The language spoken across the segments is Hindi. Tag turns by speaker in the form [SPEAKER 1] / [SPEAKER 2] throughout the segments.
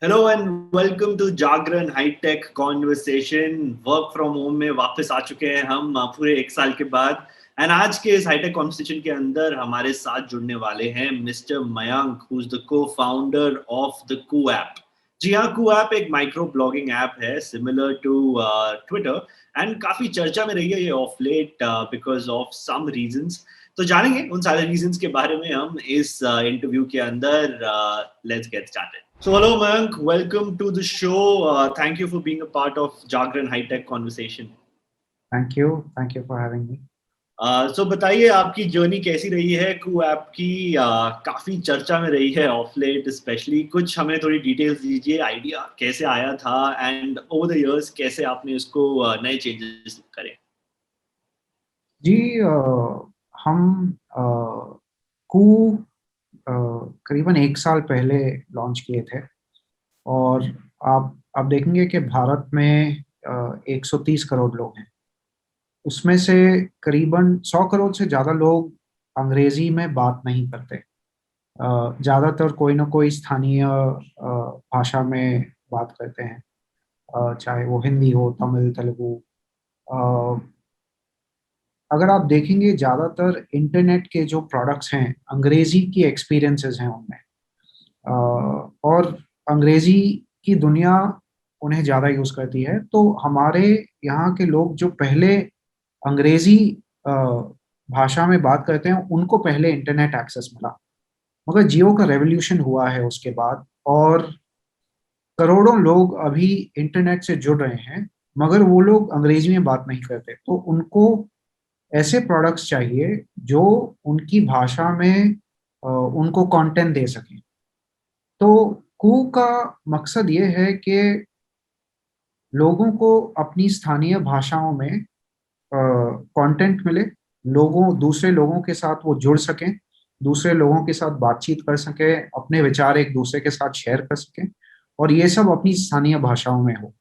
[SPEAKER 1] Hello and welcome to Jagran HiTech conversation. Work from home में वापस आ चुके हैं हम पूरे एक साल के बाद। एंड आज के इस हाईटेक कॉन्वर्सेशन के अंदर हमारे साथ जुड़ने वाले हैं mister Mayank, who is the co founder of the Koo app. जी हाँ, कू ऐप एक माइक्रो ब्लॉगिंग ऐप है सिमिलर टू ट्विटर, एंड काफी चर्चा में रही है ये of late because of some reasons. तो जानेंगे उन सारे रीजंस के बारे में हम इस इंटरव्यू के अंदर। Let's get started. So hello Mayank, welcome to the show. Thank you for being a part of Jagran High Tech Conversation.
[SPEAKER 2] Thank you for having me.
[SPEAKER 1] So बताइए आपकी जर्नी कैसी रही है कू ऐप की। काफी चर्चा में रही है ऑफ लेट स्पेशली। कुछ हमें थोड़ी डिटेल्स दीजिए, आइडिया कैसे आया था एंड ओवर द इयर्स कैसे आपने उसको नए चेंजेस करे।
[SPEAKER 2] जी हम कू करीबन एक साल पहले लॉन्च किए थे। और आप देखेंगे कि भारत में 130 करोड़ लोग हैं। उसमें से करीबन 100 करोड़ से ज़्यादा लोग अंग्रेजी में बात नहीं करते। ज़्यादातर कोई ना कोई स्थानीय भाषा में बात करते हैं, चाहे वो हिंदी हो, तमिल, तेलुगु। अगर आप देखेंगे ज़्यादातर इंटरनेट के जो प्रोडक्ट्स हैं, अंग्रेजी की एक्सपीरियंसेस हैं उनमें। और अंग्रेजी की दुनिया उन्हें ज़्यादा यूज़ करती है। तो हमारे यहाँ के लोग जो पहले अंग्रेजी अ, भाषा में बात करते हैं, उनको पहले इंटरनेट एक्सेस मिला। मगर जियो का रेवोल्यूशन हुआ है उसके बाद, और करोड़ों लोग अभी इंटरनेट से जुड़ रहे हैं, मगर वो लोग अंग्रेजी में बात नहीं करते। तो उनको ऐसे प्रोडक्ट्स चाहिए जो उनकी भाषा में उनको कंटेंट दे सकें। तो कू का मकसद ये है कि लोगों को अपनी स्थानीय भाषाओं में कंटेंट मिले, लोगों दूसरे लोगों के साथ वो जुड़ सकें, दूसरे लोगों के साथ बातचीत कर सकें, अपने विचार एक दूसरे के साथ शेयर कर सकें, और ये सब अपनी स्थानीय भाषाओं में हो।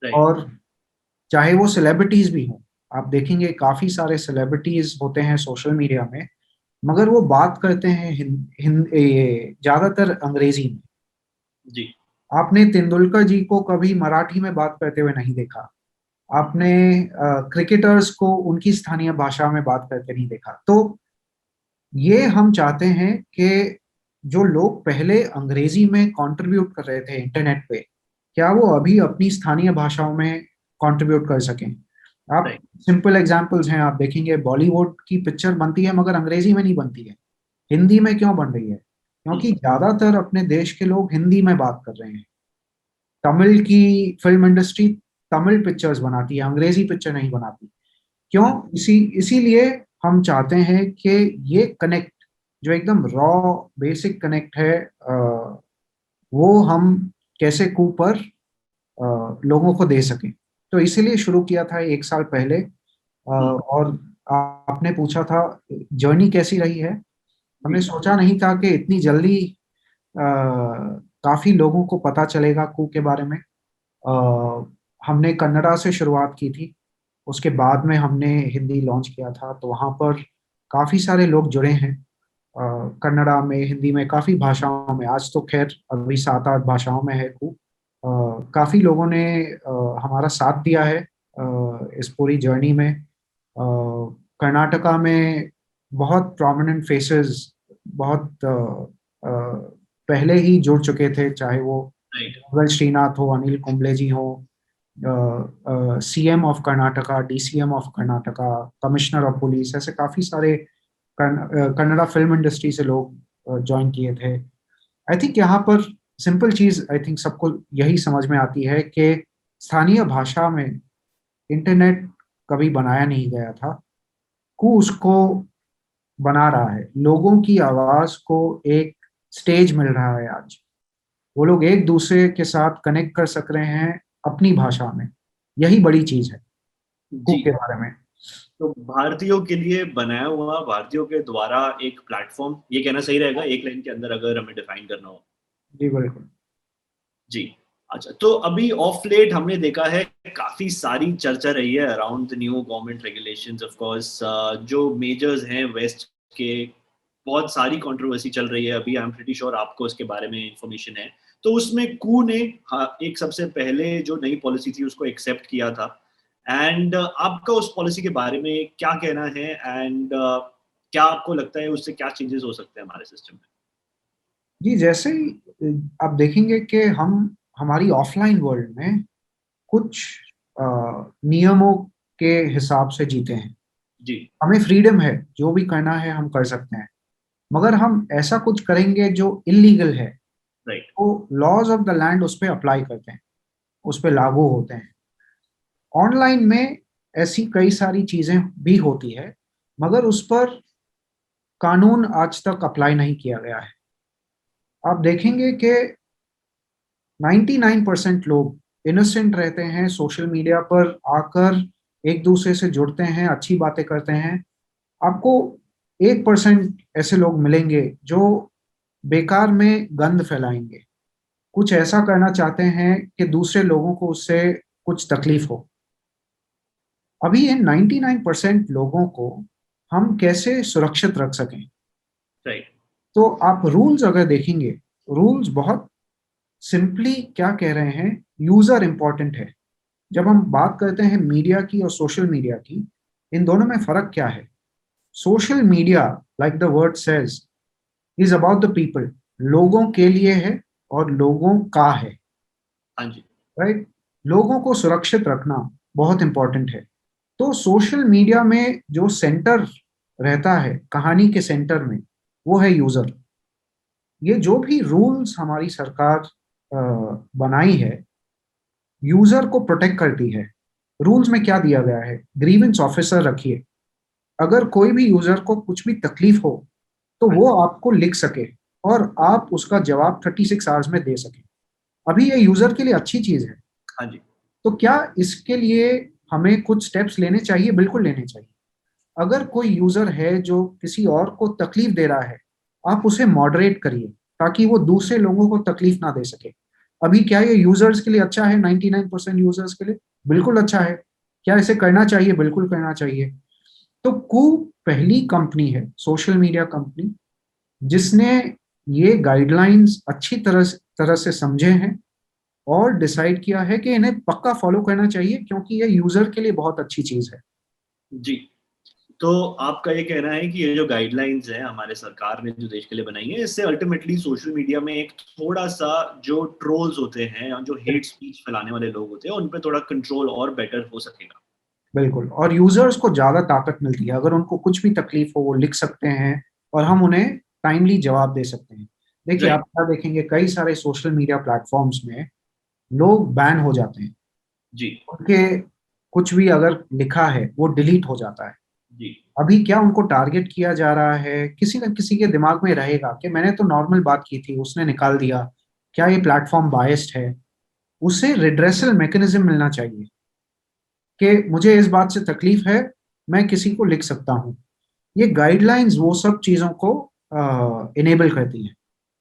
[SPEAKER 1] राइट।
[SPEAKER 2] और चाहे वो सेलिब्रिटीज भी हों, आप देखेंगे काफी सारे सेलिब्रिटीज होते हैं सोशल मीडिया में, मगर वो बात करते हैं ये ज्यादातर अंग्रेजी में।
[SPEAKER 1] जी।
[SPEAKER 2] आपने तेंदुलकर जी को कभी मराठी में बात करते हुए नहीं देखा। आपने क्रिकेटर्स को उनकी स्थानीय भाषा में बात करते नहीं देखा। तो ये हम चाहते हैं कि जो लोग पहले अंग्रेजी में कंट्रीब्यूट कर रहे थे इंटरनेट पे, क्या वो अभी अपनी स्थानीय भाषाओं में कंट्रीब्यूट कर सकें। आप
[SPEAKER 1] राइट।
[SPEAKER 2] सिंपल एग्जांपल्स हैं, आप देखेंगे बॉलीवुड की पिक्चर बनती है मगर अंग्रेजी में नहीं बनती है। हिंदी में क्यों बन रही है? क्योंकि ज्यादातर अपने देश के लोग हिंदी में बात कर रहे हैं। तमिल की फिल्म इंडस्ट्री तमिल पिक्चर्स बनाती है, अंग्रेजी पिक्चर नहीं बनाती। क्यों? इसीलिए हम चाहते हैं कि ये कनेक्ट, जो एकदम रॉ बेसिक कनेक्ट है, वो हम कैसे कू पर लोगों को दे सकें। तो इसीलिए शुरू किया था एक साल पहले। और आपने पूछा था जर्नी कैसी रही है। हमने
[SPEAKER 1] जी।
[SPEAKER 2] सोचा नहीं था कि इतनी जल्दी काफी लोगों को पता चलेगा कू के बारे में। हमने कन्नड़ा से शुरुआत की थी, उसके बाद में हमने हिंदी लॉन्च किया था। तो वहाँ पर काफी सारे लोग जुड़े हैं, कन्नड़ा में, हिंदी में, काफी भाषाओं में। आज तो खैर अभी 7-8 भाषाओं में है कू। काफी लोगों ने हमारा साथ दिया है इस पूरी जर्नी में। कर्नाटका में बहुत प्रोमिनेंट फेसेस बहुत पहले ही जुड़ चुके थे, चाहे वो
[SPEAKER 1] राइट।
[SPEAKER 2] मंगल श्रीनाथ हो, अनिल कुंबले जी हो, CM of Karnataka, DCM of Karnataka, commissioner of police, ऐसे काफी सारे कन्नड़ा फिल्म इंडस्ट्री से लोग ज्वाइन किए थे। आई थिंक यहाँ पर सिंपल चीज, आई थिंक सबको यही समझ में आती है कि स्थानीय भाषा में इंटरनेट कभी बनाया नहीं गया था। कू उसको बना रहा है, लोगों की आवाज को एक स्टेज मिल रहा है आज। वो लोग एक दूसरे के साथ कनेक्ट कर सक रहे हैं अपनी भाषा में। यही बड़ी चीज है
[SPEAKER 1] जी।
[SPEAKER 2] कुक के बारे में।
[SPEAKER 1] तो भारतीयों के लिए बनाया हुआ, भारतीयों के द्वारा एक प्लेटफॉर्म, ये कहना सही रहेगा एक लाइन के अंदर अगर हमें डिफाइन करना हो।
[SPEAKER 2] जी बिल्कुल।
[SPEAKER 1] जी। अच्छा, तो अभी ऑफ लेट हमने देखा है काफ़ी सारी चर्चा रही है around the new government regulations. Of course जो मेजर्स हैं वेस्ट के, बहुत सारी कंट्रोवर्सी चल रही है अभी। आई एम प्रीटी श्योर आपको इसके बारे में इंफॉर्मेशन है। तो उसमें कू ने एक सबसे पहले जो नई पॉलिसी थी उसको एक्सेप्ट किया था। एंड आपका उस पॉलिसी के बारे में क्या कहना है? एंड क्या आपको लगता है उससे क्या चेंजेस हो सकते हैं हमारे सिस्टम में?
[SPEAKER 2] जी, जैसे ही आप देखेंगे कि हम हमारी ऑफलाइन वर्ल्ड में कुछ नियमों के हिसाब से जीते हैं।
[SPEAKER 1] जी।
[SPEAKER 2] हमें फ्रीडम है, जो भी करना है हम कर सकते हैं। मगर हम ऐसा कुछ करेंगे जो इलीगल है,
[SPEAKER 1] राइट।
[SPEAKER 2] तो लॉज ऑफ द लैंड उस पे अप्लाई करते हैं, उस पे लागू होते हैं। ऑनलाइन में ऐसी कई सारी चीजें भी होती है, मगर उस पर कानून आज तक अप्लाई नहीं किया गया है। आप देखेंगे कि 99% लोग इनोसेंट रहते हैं, सोशल मीडिया पर आकर एक दूसरे से जुड़ते हैं, अच्छी बातें करते हैं। आपको 1% ऐसे लोग मिलेंगे जो बेकार में गंद फैलाएंगे, कुछ ऐसा करना चाहते हैं कि दूसरे लोगों को उससे कुछ तकलीफ हो। अभी इन 99% लोगों को हम कैसे सुरक्षित रख सकें?
[SPEAKER 1] राइट।
[SPEAKER 2] तो आप रूल्स अगर देखेंगे, रूल्स बहुत सिंपली क्या कह रहे हैं, यूजर इंपॉर्टेंट है। जब हम बात करते हैं मीडिया की और सोशल मीडिया की, इन दोनों में फर्क क्या है? Social media, like the word says, is about the people, लोगों के लिए है और लोगों का है।
[SPEAKER 1] हाँ जी।
[SPEAKER 2] राइट? लोगों को सुरक्षित रखना बहुत इंपॉर्टेंट है। तो सोशल मीडिया में जो सेंटर रहता है, कहानी के सेंटर में, वो है यूजर। ये जो भी रूल्स हमारी सरकार बनाई है, यूजर को प्रोटेक्ट करती है। रूल्स में क्या दिया गया है? ग्रीवेंस ऑफिसर रखिए। अगर कोई भी यूजर को कुछ भी तकलीफ हो, तो
[SPEAKER 1] हाँ
[SPEAKER 2] वो
[SPEAKER 1] जी।
[SPEAKER 2] आपको लिख सके और आप उसका जवाब 36 आवर्स में दे सके। अभी ये यूजर के लिए अच्छी चीज है।
[SPEAKER 1] हाँ जी।
[SPEAKER 2] तो क्या इसके लिए हमें कुछ स्टेप्स लेने चाहिए? बिल्कुल लेने चाहिए। अगर कोई यूजर है जो किसी और को तकलीफ दे रहा है, आप उसे मॉडरेट करिए ताकि वो दूसरे लोगों को तकलीफ ना दे सके। अभी क्या ये यूजर्स के लिए अच्छा है? 99% यूजर्स के लिए बिल्कुल अच्छा है। क्या इसे करना चाहिए? बिल्कुल करना चाहिए। तो कू पहली कंपनी है, सोशल मीडिया कंपनी, जिसने ये गाइडलाइंस अच्छी तरह तरह से समझे हैं और डिसाइड किया है कि इन्हें पक्का फॉलो करना चाहिए, क्योंकि ये यूजर के लिए बहुत अच्छी चीज है।
[SPEAKER 1] जी। तो आपका ये कहना है कि ये जो गाइडलाइंस हैं हमारे सरकार ने जो देश के लिए बनाई है, इससे अल्टीमेटली सोशल मीडिया में एक थोड़ा-सा जो ट्रोल्स होते हैं और जो हेट स्पीच फैलाने वाले लोग होते हैं, उन पे थोड़ा कंट्रोल और बेटर हो सकेगा।
[SPEAKER 2] बिल्कुल, और यूजर्स को ज्यादा ताकत मिलती है। अगर उनको कुछ भी तकलीफ हो, वो लिख सकते हैं और हम उन्हें टाइमली जवाब दे सकते हैं। देखिए, आप
[SPEAKER 1] राइट।
[SPEAKER 2] क्या देखेंगे, कई सारे सोशल मीडिया प्लेटफॉर्म्स में लोग बैन हो जाते हैं।
[SPEAKER 1] जी।
[SPEAKER 2] उनके कुछ भी अगर लिखा है वो डिलीट हो जाता है।
[SPEAKER 1] जी।
[SPEAKER 2] अभी क्या उनको टारगेट किया जा रहा है? किसी न किसी के दिमाग में रहेगा कि मैंने तो नॉर्मल बात की थी, उसने निकाल दिया, क्या ये प्लेटफॉर्म बायस्ड है? उसे रिड्रेसल मैकेनिज्म मिलना चाहिए कि मुझे इस बात से तकलीफ है, मैं किसी को लिख सकता हूँ। ये गाइडलाइंस वो सब चीजों को इनेबल करती है।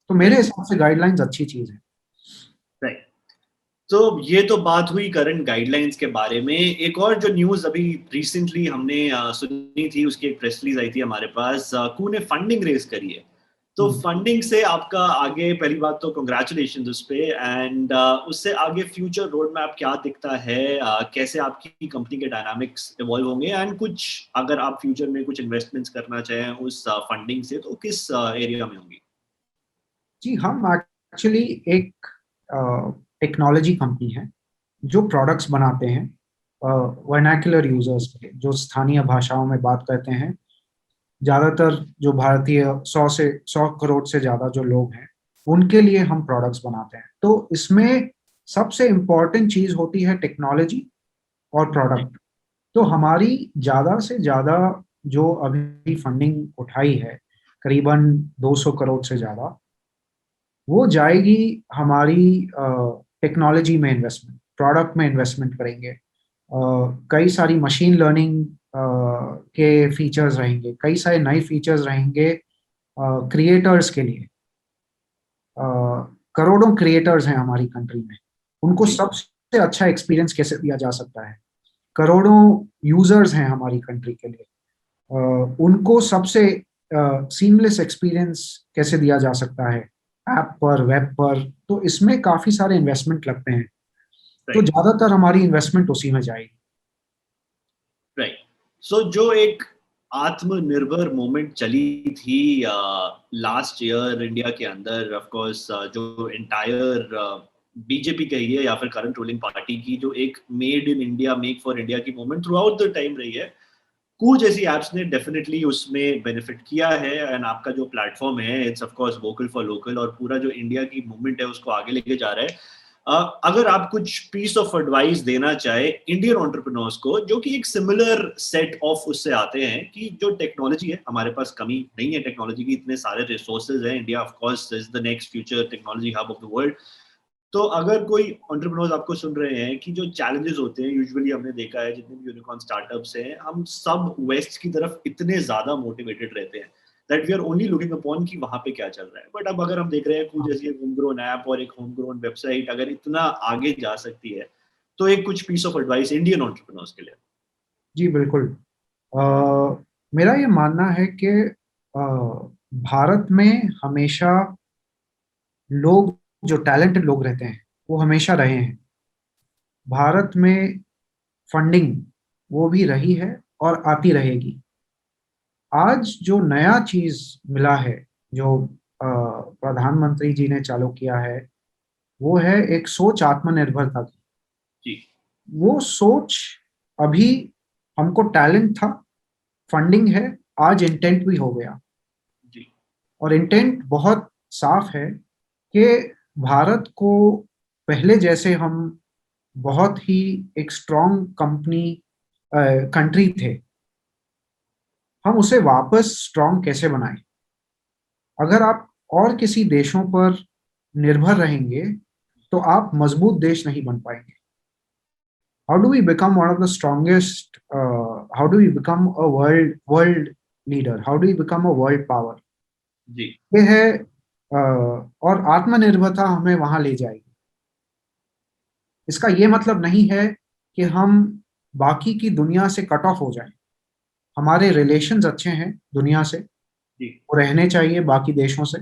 [SPEAKER 2] तो मेरे
[SPEAKER 1] राइट।
[SPEAKER 2] हिसाब से गाइडलाइंस अच्छी चीज है।
[SPEAKER 1] राइट। तो ये तो बात हुई करंट गाइडलाइंस के बारे में। एक और जो न्यूज़ अभी रिसेंटली हमने सुनी थी, उसकी एक प्रेस रिलीज़ आई थी हमारे पास। कू ने फंडिंग रेज़ करी है। तो
[SPEAKER 2] हम्म।
[SPEAKER 1] फंडिंग से आपका आगे पहली बात तो कांग्रेचुलेशंस उस पे। एंड उससे आगे फ्यूचर रोड मैप क्या दिखता है? कैसे आपकी कंपनी के डायनामिक्स इवॉल्व होंगे? एंड कुछ अगर आप फ्यूचर में कुछ इन्वेस्टमेंट्स करना चाहें उस फंडिंग से, तो किस एरिया में होंगी?
[SPEAKER 2] जी, हम एक्चुअली एक टेक्नोलॉजी कंपनी है जो प्रोडक्ट्स बनाते हैं वर्नाक्युलर यूजर्स के लिए, जो स्थानीय भाषाओं में बात करते हैं। ज्यादातर जो भारतीय 100 करोड़ से ज्यादा जो लोग हैं, उनके लिए हम प्रोडक्ट्स बनाते हैं। तो इसमें सबसे इम्पोर्टेंट चीज होती है टेक्नोलॉजी और प्रोडक्ट। तो हमारी ज्यादा से ज्यादा जो अभी फंडिंग उठाई है, करीबन 200 करोड़ से ज्यादा, वो जाएगी हमारी टेक्नोलॉजी में इन्वेस्टमेंट, प्रोडक्ट में इन्वेस्टमेंट करेंगे। कई सारी मशीन लर्निंग के फीचर्स रहेंगे, कई सारे नए फीचर्स रहेंगे क्रिएटर्स के लिए। अ, करोड़ों क्रिएटर्स हैं हमारी कंट्री में, उनको
[SPEAKER 1] जी।
[SPEAKER 2] सबसे अच्छा एक्सपीरियंस कैसे दिया जा सकता है? करोड़ों यूजर्स हैं हमारी कंट्री के लिए, उनको सबसे सीमलेस एक्सपीरियंस कैसे दिया जा सकता है? ऐप पर, वेब पर, तो इसमें काफी सारे इन्वेस्टमेंट लगते हैं, तो
[SPEAKER 1] राइट,
[SPEAKER 2] ज्यादातर हमारी इन्वेस्टमेंट उसी में जाएगी।
[SPEAKER 1] राइट। सो जो एक आत्मनिर्भर मूवमेंट चली थी लास्ट ईयर इंडिया के अंदर, ऑफ कोर्स जो एंटायर बीजेपी कही है या फिर करंट रूलिंग पार्टी की, जो एक made in India, make for India की movement throughout the time रही है, कुछ ऐसी एप्स ने डेफिनेटली उसमें बेनिफिट किया है। एंड आपका जो प्लेटफॉर्म है, it's of course vocal for local, और पूरा जो इंडिया की मूवमेंट है उसको आगे लेके जा रहा है। अगर आप कुछ पीस ऑफ एडवाइस देना चाहे इंडियन एंटरप्रेन्योर्स को, जो कि एक सिमिलर सेट ऑफ उससे आते हैं, कि जो टेक्नोलॉजी है, हमारे पास कमी नहीं है टेक्नोलॉजी की, इतने सारे रिसोर्सेज हैं, India of course is the next future technology hub of the world. तो अगर कोई एंटरप्रेन्योर्स आपको सुन रहे हैं कि जो चैलेंजेस होते हैं, यूजुअली हमने देखा है जितने भी यूनिकॉर्न स्टार्टअप्स हैं, हम सब वेस्ट की तरफ इतने ज्यादा मोटिवेटेड रहते हैं that we are only looking upon कि वहां पे क्या चल रहा है। बट अब अगर हम देख रहे हैं कुछ जैसी एक होम ग्रोन ऐप और एक होम ग्रोन वेबसाइट अगर इतना आगे जा सकती है, तो एक कुछ piece of advice Indian entrepreneurs के लिए।
[SPEAKER 2] जी बिल्कुल। अ, मेरा ये मानना है कि भारत में हमेशा लोग, जो टैलेंटेड लोग रहते हैं, वो हमेशा रहे हैं। भारत में फंडिंग वो भी रही है और आती रहेगी। आज जो नया चीज मिला है, जो प्रधानमंत्री जी ने चालू किया है, वो है एक सोच आत्मनिर्भरता की।
[SPEAKER 1] जी,
[SPEAKER 2] वो सोच, अभी हमको टैलेंट था, फंडिंग है, आज इंटेंट भी हो गया।
[SPEAKER 1] जी,
[SPEAKER 2] और इंटेंट बहुत साफ है कि भारत को पहले जैसे हम बहुत ही एक स्ट्रॉन्ग कंट्री थे, हम उसे वापस स्ट्रॉन्ग कैसे बनाएं। अगर आप और किसी देशों पर निर्भर रहेंगे तो आप मजबूत देश नहीं बन पाएंगे। How do we become one of the strongest, how do we become a world leader, how do we become a world power?
[SPEAKER 1] जी,
[SPEAKER 2] ये है, और आत्मनिर्भरता हमें वहां ले जाएगी। इसका ये मतलब नहीं है कि हम बाकी की दुनिया से कट ऑफ हो जाएं। हमारे रिलेशंस अच्छे हैं दुनिया से,
[SPEAKER 1] जी,
[SPEAKER 2] वो रहने चाहिए बाकी देशों से,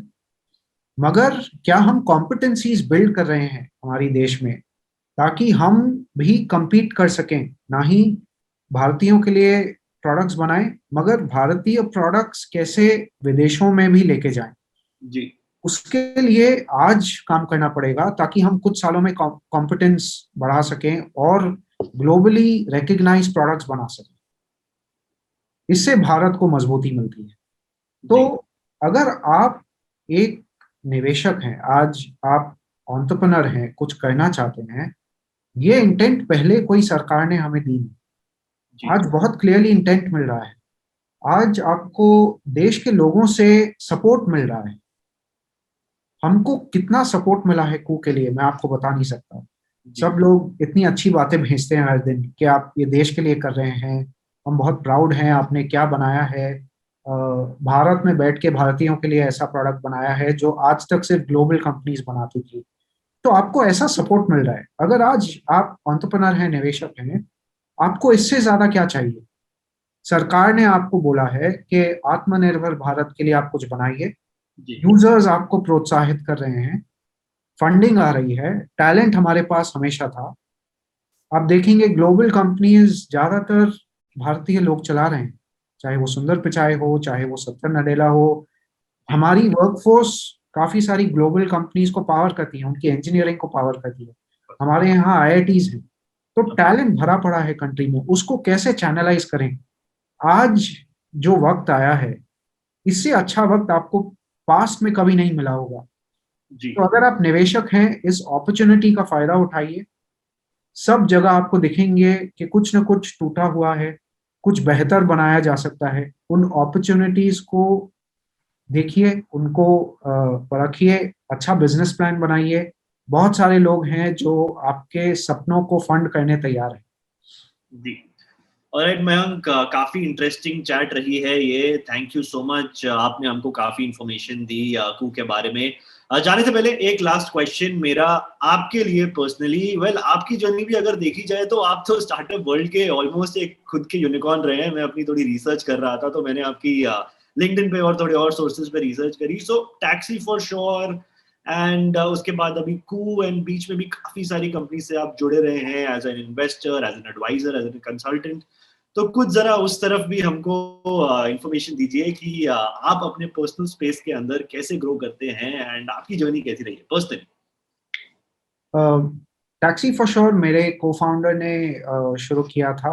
[SPEAKER 2] मगर क्या हम कॉम्पिटेंसीज बिल्ड कर रहे हैं हमारी देश में, ताकि हम भी compete कर सकें? ना ही भारतीयों के लिए प्रोडक्ट्स बनाएं, मगर भारतीय प्रोडक्ट्स कैसे विदेशों में भी लेके जाएं,
[SPEAKER 1] जी,
[SPEAKER 2] उसके लिए आज काम करना पड़ेगा, ताकि हम कुछ सालों में कॉम्पिटेंस बढ़ा सकें और ग्लोबली रिकग्नाइज प्रोडक्ट्स बना सकें। इससे भारत को मजबूती मिलती है। तो
[SPEAKER 1] जी,
[SPEAKER 2] अगर आप एक निवेशक हैं, आज आप एंटरप्रेन्योर हैं, कुछ करना चाहते हैं, ये इंटेंट पहले कोई सरकार ने हमें दी नहीं।
[SPEAKER 1] जी,
[SPEAKER 2] आज बहुत क्लियरली इंटेंट मिल रहा है। आज आपको देश के लोगों से सपोर्ट मिल रहा है। हमको कितना सपोर्ट मिला है कू के लिए, मैं आपको बता नहीं सकता।
[SPEAKER 1] जी,
[SPEAKER 2] सब लोग इतनी अच्छी बातें भेजते हैं हर दिन कि आप ये देश के लिए कर रहे हैं, हम बहुत प्राउड हैं, आपने क्या बनाया है। भारत में बैठ के भारतीयों के लिए ऐसा प्रोडक्ट बनाया है जो आज तक सिर्फ ग्लोबल कंपनीज बनाती थी। तो आपको ऐसा सपोर्ट मिल रहा है। अगर आज आप एंटरप्रेन्योर हैं, निवेशक हैं, आपको इससे ज्यादा क्या चाहिए? सरकार ने आपको बोला है कि आत्मनिर्भर भारत के लिए आप कुछ बनाइए।
[SPEAKER 1] जी,
[SPEAKER 2] यूजर्स आपको प्रोत्साहित कर रहे हैं, फंडिंग आ रही है, टैलेंट हमारे पास हमेशा था। आप देखेंगे ग्लोबल कंपनीज ज्यादातर भारतीय लोग चला रहे हैं, चाहे वो सुंदर पिचाई हो, चाहे वो सत्तर नडेला हो।
[SPEAKER 1] जी,
[SPEAKER 2] हमारी वर्कफोर्स काफी सारी ग्लोबल कंपनीज को पावर करती है, उनकी इंजीनियरिंग को पावर करती है। हमारे यहाँ आईआईटीज हैं। तो टैलेंट भरा पड़ा है कंट्री में, उसको कैसे चैनलाइज करें? आज जो वक्त आया है, इससे अच्छा वक्त आपको पास्ट में कभी नहीं मिला होगा।
[SPEAKER 1] जी,
[SPEAKER 2] तो अगर आप निवेशक हैं, इस अपॉर्चुनिटी का फायदा उठाइए। सब जगह आपको दिखेंगे कि कुछ न कुछ टूटा हुआ है, कुछ बेहतर बनाया जा सकता है। उन अपॉर्चुनिटीज को देखिए, उनको परखिए, अच्छा बिजनेस प्लान बनाइए। बहुत सारे लोग हैं जो आपके सपनों को फंड करने तैयार हैं।
[SPEAKER 1] जी। ऑलराइट मयंक, काफी इंटरेस्टिंग चैट रही है ये। थैंक यू सो मच, आपने हमको काफी इंफॉर्मेशन दी कू के बारे में। जाने से पहले एक लास्ट क्वेश्चन मेरा आपके लिए पर्सनली। वेल, आपकी जर्नी भी अगर देखी जाए तो आप तो स्टार्टअप वर्ल्ड के ऑलमोस्ट एक खुद के यूनिकॉर्न रहे हैं। मैं अपनी थोड़ी रिसर्च कर रहा था तो मैंने आपकी लिंक्डइन पे और थोड़े और सोर्सेज पे रिसर्च करी। सो टैक्सी फॉर श्योर, एंड उसके बाद अभी कू एंड बीच में भी काफी सारी कंपनी से आप जुड़े रहे हैं as an investor, as an advisor, as an consultant. तो कुछ जरा उस तरफ भी हमको इंफॉर्मेशन दीजिए कि आप अपने पर्सनल स्पेस के अंदर कैसे ग्रो करते हैं एंड आपकी जर्नी कैसी रही है पर्सनली।
[SPEAKER 2] टैक्सी फॉर श्योर मेरे को फाउंडर ने शुरू किया था।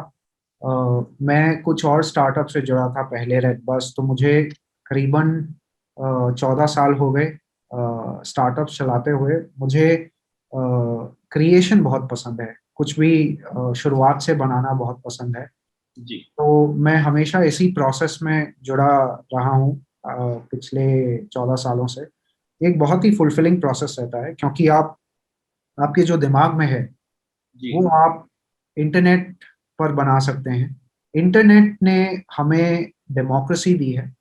[SPEAKER 2] मैं कुछ और स्टार्टअप से जुड़ा था पहले, रेड बस, तो मुझे करीबन 14 साल हो गए स्टार्टअप चलाते हुए। मुझे क्रिएशन बहुत पसंद है, कुछ भी शुरुआत से बनाना बहुत पसंद है।
[SPEAKER 1] जी
[SPEAKER 2] तो मैं हमेशा इसी प्रोसेस में जुड़ा रहा हूँ पिछले 14 सालों से। एक बहुत ही फुलफिलिंग प्रोसेस रहता है, क्योंकि आप आपके जो दिमाग में है
[SPEAKER 1] जी
[SPEAKER 2] वो आप इंटरनेट पर बना सकते हैं। इंटरनेट ने हमें डेमोक्रेसी दी है।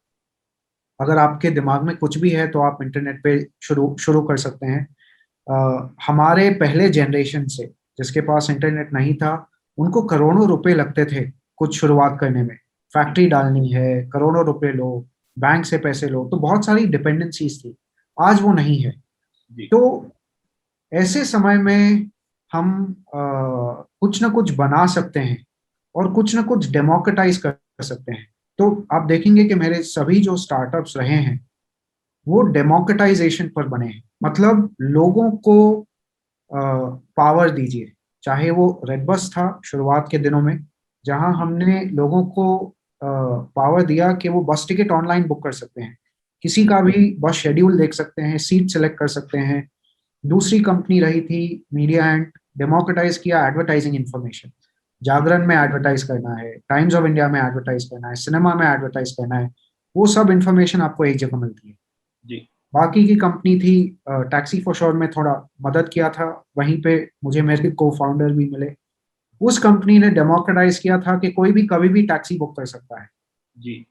[SPEAKER 2] अगर आपके दिमाग में कुछ भी है तो आप इंटरनेट पे शुरू शुरू कर सकते हैं। हमारे पहले जनरेशन से जिसके पास इंटरनेट नहीं था, उनको करोड़ों रुपए लगते थे कुछ शुरुआत करने में। फैक्ट्री डालनी है, करोड़ों रुपए लो, बैंक से पैसे लो, तो बहुत सारी डिपेंडेंसीज थी। आज वो नहीं है।
[SPEAKER 1] जी
[SPEAKER 2] तो ऐसे समय में हम कुछ ना कुछ बना सकते हैं और कुछ ना कुछ डेमोक्रेटाइज कर सकते हैं। तो आप देखेंगे कि मेरे सभी जो स्टार्टअप्स रहे हैं वो डेमोक्रेटाइजेशन पर बने हैं। मतलब लोगों को पावर दीजिए। चाहे वो रेडबस था शुरुआत के दिनों में, जहां हमने लोगों को पावर दिया कि वो बस टिकट ऑनलाइन बुक कर सकते हैं, किसी का भी बस शेड्यूल देख सकते हैं, सीट सेलेक्ट कर सकते हैं। दूसरी कंपनी रही थी मीडिया एंड, डेमोक्रेटाइज किया एडवर्टाइजिंग इंफॉर्मेशन। जागरण में एडवर्टाइज करना है, टाइम्स ऑफ इंडिया में एडवर्टाइज करना है, सिनेमा में एडवर्टाइज करना है, वो सब इंफॉर्मेशन आपको एक जगह मिलती है।
[SPEAKER 1] जी
[SPEAKER 2] बाकी की कंपनी थी टैक्सी फॉर श्योर में थोड़ा मदद किया था। वहीं पे मुझे मेरे को फाउंडर भी मिले। उस कंपनी ने डेमोक्रेटाइज किया था कि कोई भी कभी भी टैक्सी बुक कर सकता है।
[SPEAKER 1] जी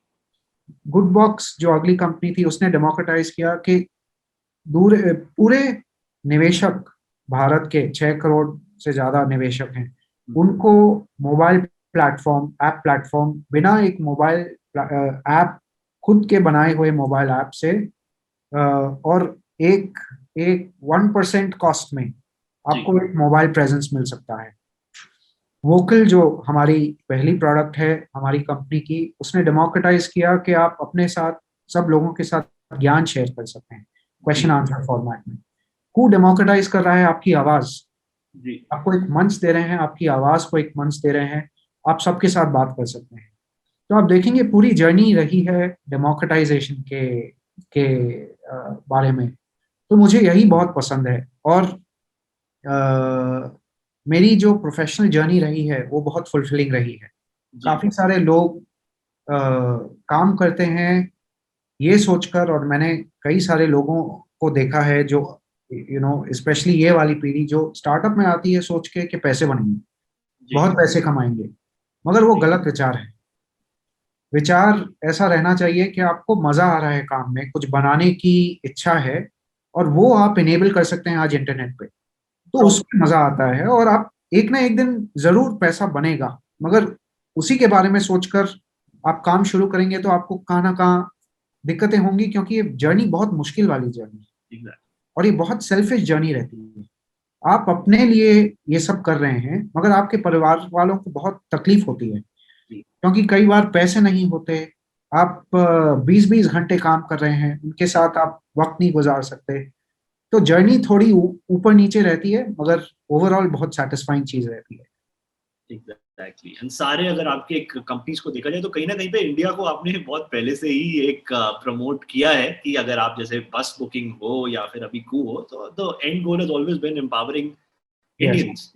[SPEAKER 2] गुड बॉक्स जो अगली कंपनी थी, उसने डेमोक्रेटाइज किया कि दूर पूरे निवेशक, भारत के 6 करोड़ से ज्यादा निवेशक हैं, उनको मोबाइल प्लेटफॉर्म, ऐप प्लेटफॉर्म, बिना एक मोबाइल ऐप, खुद के बनाए हुए मोबाइल ऐप से और एक एक 1% कॉस्ट में
[SPEAKER 1] जी
[SPEAKER 2] आपको एक मोबाइल प्रेजेंस मिल सकता है। वोकल जो हमारी पहली प्रोडक्ट है हमारी कंपनी की, उसने डेमोक्रेटाइज किया कि आप अपने साथ, सब लोगों के साथ ज्ञान शेयर कर सकते हैं क्वेश्चन
[SPEAKER 1] जी
[SPEAKER 2] आंसर फॉर्मेट में। हु डेमोक्रेटाइज कर रहा है आपकी आवाज।
[SPEAKER 1] जी
[SPEAKER 2] आपको एक मंच दे रहे हैं, आपकी आवाज को एक मंच दे रहे हैं, आप सबके साथ बात कर सकते हैं। तो आप देखेंगे पूरी जर्नी रही है डेमोक्रेटाइजेशन के बारे में। तो मुझे यही बहुत पसंद है। और मेरी जो प्रोफेशनल जर्नी रही है वो बहुत फुलफिलिंग रही है।
[SPEAKER 1] जी
[SPEAKER 2] काफी सारे लोग काम करते हैं ये सोचकर, और मैंने कई सारे लोगों को देखा है जो स्पेशली ये वाली पीढ़ी जो स्टार्टअप में आती है सोच के कि पैसे बनेंगे,
[SPEAKER 1] जी
[SPEAKER 2] बहुत पैसे कमाएंगे। मगर वो गलत विचार है। विचार ऐसा रहना चाहिए कि आपको मजा आ रहा है काम में, कुछ बनाने की इच्छा है, और वो आप इनेबल कर सकते हैं आज इंटरनेट पे, तो उसमें मजा आता है। और आप एक ना एक दिन जरूर पैसा बनेगा, मगर उसी के बारे में सोचकर आप काम शुरू करेंगे तो आपको कहाँ ना कहाँ दिक्कतें होंगी, क्योंकि ये जर्नी बहुत मुश्किल वाली जर्नी है
[SPEAKER 1] एग्जैक्ट
[SPEAKER 2] और ये बहुत सेल्फिश जर्नी रहती है। आप अपने लिए ये सब कर रहे हैं, मगर आपके परिवार वालों को बहुत तकलीफ होती है,
[SPEAKER 1] जी
[SPEAKER 2] क्योंकि कई बार पैसे नहीं होते। आप 20-20 घंटे काम कर रहे हैं, उनके साथ आप वक्त नहीं गुजार सकते। तो जर्नी थोड़ी ऊपर नीचे रहती है, मगर ओवरऑल बहुत सेटिस्फाइंग चीज रहती है।
[SPEAKER 1] एग्जैक्टली एंड सारे अगर आपके कंपनीज को देखा जाए तो कहीं ना कहीं पे इंडिया को आपने बहुत पहले से ही एक प्रमोट किया है कि अगर आप जैसे बस बुकिंग हो या फिर अभी कू हो तो the end goal has always been empowering
[SPEAKER 2] yes.
[SPEAKER 1] Indians.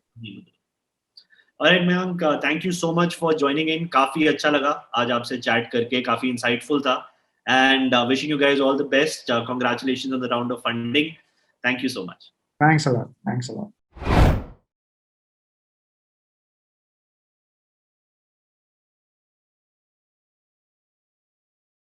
[SPEAKER 1] Alright Mayank, thank you so much for joining in. काफी अच्छा लगा आज आपसे चैट करके, काफी इंसाइटफुल था। And wishing you guys all the best. Congratulations on the round of funding. Thank you so much.
[SPEAKER 2] Thanks a lot, thanks a lot.